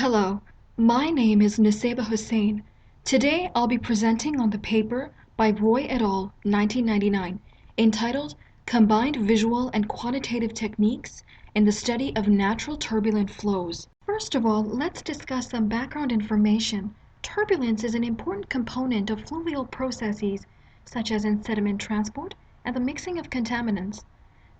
Hello, my name is Nusaibah Husain. Today I'll be presenting on the paper by Roy et al. 1999 entitled Combined Visual and Quantitative Techniques in the Study of Natural Turbulent Flows. First of all, let's discuss some background information. Turbulence is an important component of fluvial processes such as in sediment transport and the mixing of contaminants.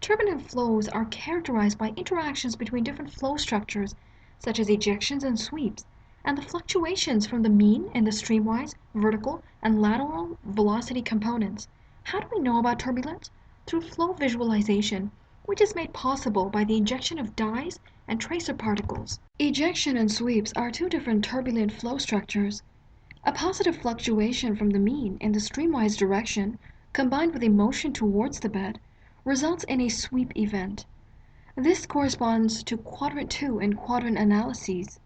Turbulent flows are characterized by interactions between different flow structures such as ejections and sweeps, and the fluctuations from the mean in the streamwise, vertical, and lateral velocity components. How do we know about turbulence? Through flow visualization, which is made possible by the injection of dyes and tracer particles. Ejection and sweeps are two different turbulent flow structures. A positive fluctuation from the mean in the streamwise direction, combined with a motion towards the bed, results in a sweep event. This corresponds to quadrant 2 in quadrant analyses.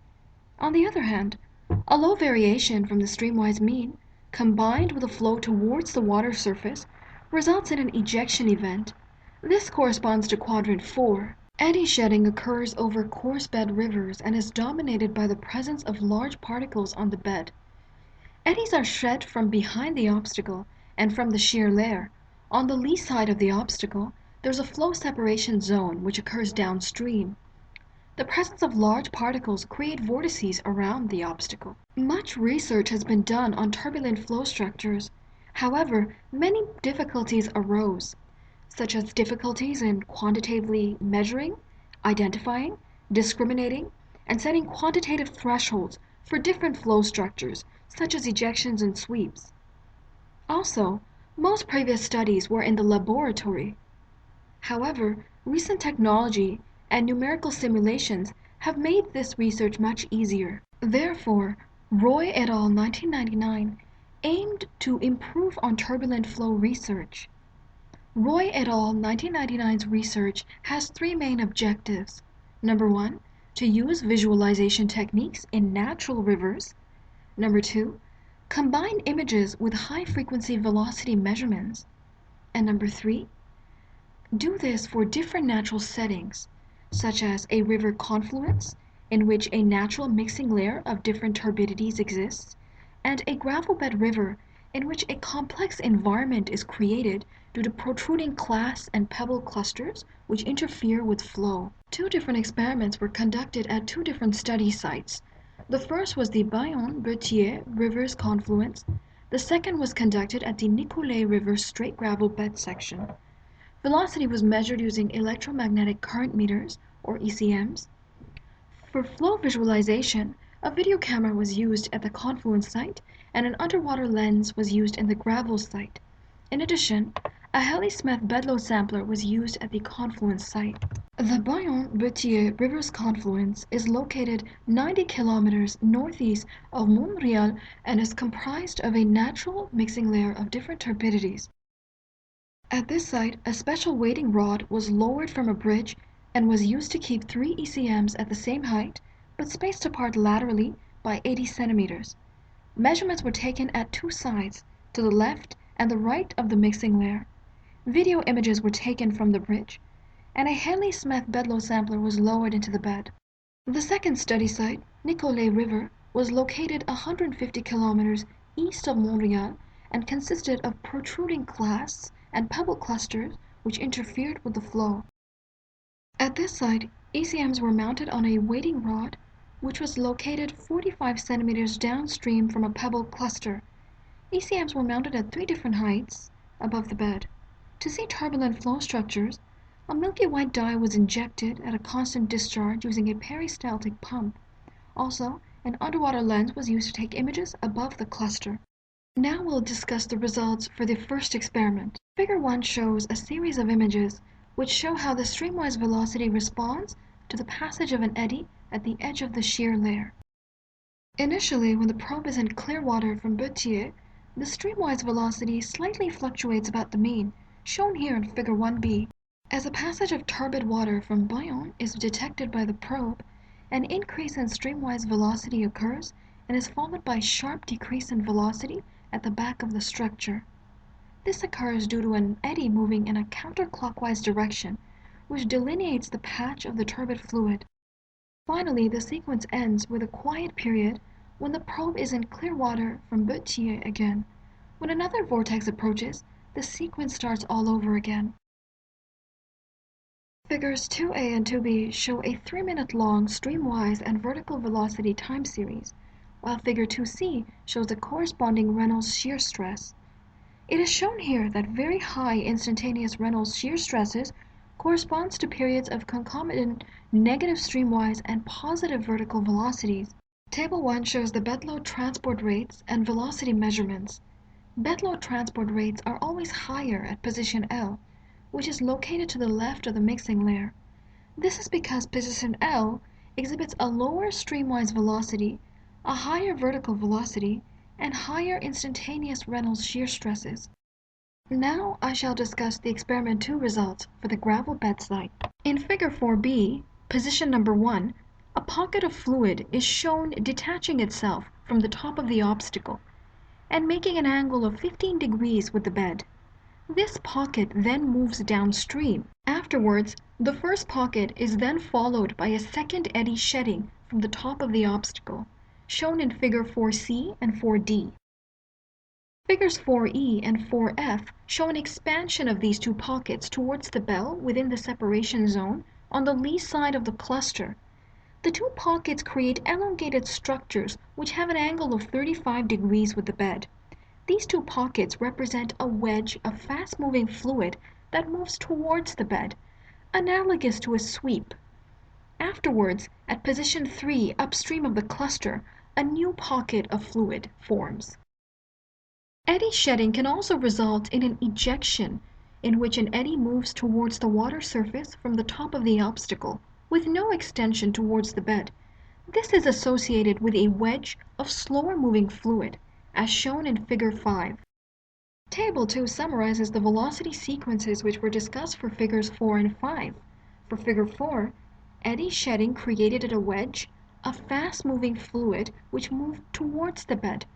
On the other hand, a low variation from the streamwise mean, combined with a flow towards the water surface, results in an ejection event. This corresponds to quadrant 4. Eddy shedding occurs over coarse bed rivers and is dominated by the presence of large particles on the bed. Eddies are shed from behind the obstacle and from the shear layer. On the lee side of the obstacle, there's a flow separation zone which occurs downstream. The presence of large particles create vortices around the obstacle. Much research has been done on turbulent flow structures. However, many difficulties arose, such as difficulties in quantitatively measuring, identifying, discriminating, and setting quantitative thresholds for different flow structures, such as ejections and sweeps. Also, most previous studies were in the laboratory. However, recent technology and numerical simulations have made this research much easier. Therefore, Roy et al. 1999 aimed to improve on turbulent flow research. Roy et al. 1999's research has three main objectives. Number 1, to use visualization techniques in natural rivers. Number 2, combine images with high-frequency velocity measurements. And number 3, do this for different natural settings, such as a river confluence, in which a natural mixing layer of different turbidities exists, and a gravel bed river, in which a complex environment is created due to protruding clasts and pebble clusters which interfere with flow. Two different experiments were conducted at two different study sites. The first was the Bayonne-Berthier River's confluence. The second was conducted at the Nicolet River straight gravel bed section. Velocity was measured using electromagnetic current meters, or ECMs. For flow visualization, a video camera was used at the confluence site and an underwater lens was used in the gravel site. In addition, a Halley-Smith bedload sampler was used at the confluence site. The Bayonne-Berthier River's confluence is located 90 kilometers northeast of Montreal and is comprised of a natural mixing layer of different turbidities. At this site, a special weighting rod was lowered from a bridge and was used to keep three ECMs at the same height, but spaced apart laterally by 80 centimeters. Measurements were taken at two sides, to the left and the right of the mixing layer. Video images were taken from the bridge, and a Halley-Smith bedload sampler was lowered into the bed. The second study site, Nicolet River, was located 150 kilometers east of Montreal and consisted of protruding clasts and pebble clusters which interfered with the flow. At this site, ECMs were mounted on a weighting rod which was located 45 centimeters downstream from a pebble cluster. ECMs were mounted at three different heights above the bed. To see turbulent flow structures, a milky white dye was injected at a constant discharge using a peristaltic pump. Also, an underwater lens was used to take images above the cluster. Now we'll discuss the results for the first experiment. Figure 1 shows a series of images which show how the streamwise velocity responds to the passage of an eddy at the edge of the shear layer. Initially, when the probe is in clear water from Berthier, the streamwise velocity slightly fluctuates about the mean, shown here in Figure 1b. As a passage of turbid water from Bayonne is detected by the probe, an increase in streamwise velocity occurs and is followed by a sharp decrease in velocity at the back of the structure. This occurs due to an eddy moving in a counterclockwise direction, which delineates the patch of the turbid fluid. Finally, the sequence ends with a quiet period when the probe is in clear water from Berthier again. When another vortex approaches, the sequence starts all over again. Figures 2a and 2b show a 3-minute long streamwise and vertical velocity time series, while figure 2c shows the corresponding Reynolds shear stress. It is shown here that very high instantaneous Reynolds shear stresses corresponds to periods of concomitant negative streamwise and positive vertical velocities. Table 1 shows the bedload transport rates and velocity measurements. Bedload transport rates are always higher at position L, which is located to the left of the mixing layer. This is because position L exhibits a lower streamwise velocity, a higher vertical velocity, and higher instantaneous Reynolds shear stresses. Now I shall discuss the experiment 2 results for the gravel bed site. In figure 4b, position number 1, a pocket of fluid is shown detaching itself from the top of the obstacle and making an angle of 15 degrees with the bed. This pocket then moves downstream. Afterwards, the first pocket is then followed by a second eddy shedding from the top of the obstacle, shown in figure 4c and 4d. Figures 4e and 4f show an expansion of these two pockets towards the bell within the separation zone on the lee side of the cluster. The two pockets create elongated structures which have an angle of 35 degrees with the bed. These two pockets represent a wedge of fast-moving fluid that moves towards the bed, analogous to a sweep. Afterwards, at position 3 upstream of the cluster, a new pocket of fluid forms. Eddy shedding can also result in an ejection, in which an eddy moves towards the water surface from the top of the obstacle, with no extension towards the bed. This is associated with a wedge of slower-moving fluid, as shown in figure 5. Table 2 summarizes the velocity sequences which were discussed for figures 4 and 5. For figure 4, eddy shedding created a wedge of fast-moving fluid which moved towards the bed.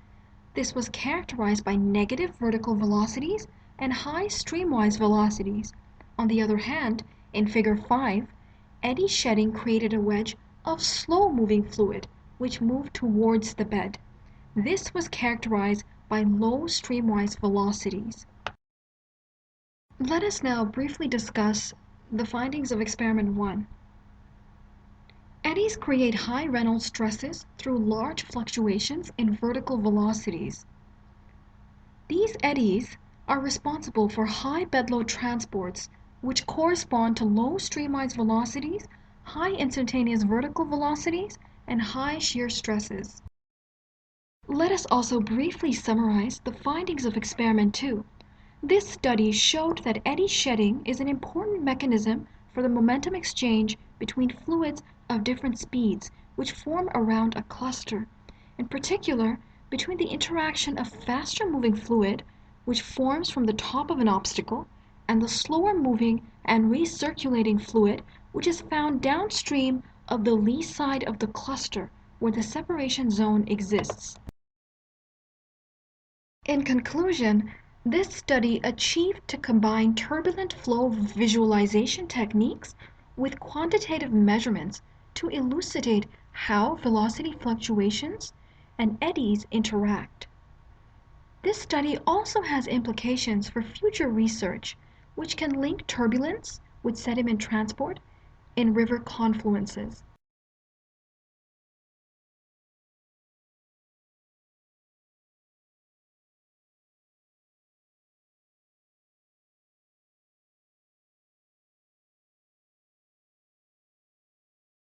This was characterized by negative vertical velocities and high streamwise velocities. On the other hand, in figure 5, eddy shedding created a wedge of slow-moving fluid which moved towards the bed. This was characterized by low streamwise velocities. Let us now briefly discuss the findings of experiment 1. Eddies create high Reynolds stresses through large fluctuations in vertical velocities. These eddies are responsible for high bedload transports, which correspond to low streamwise velocities, high instantaneous vertical velocities, and high shear stresses. Let us also briefly summarize the findings of experiment 2. This study showed that eddy shedding is an important mechanism for the momentum exchange between fluids of different speeds which form around a cluster, in particular between the interaction of faster moving fluid, which forms from the top of an obstacle, and the slower moving and recirculating fluid which is found downstream of the lee side of the cluster where the separation zone exists. In conclusion, this study achieved to combine turbulent flow visualization techniques with quantitative measurements to elucidate how velocity fluctuations and eddies interact. This study also has implications for future research, which can link turbulence with sediment transport in river confluences.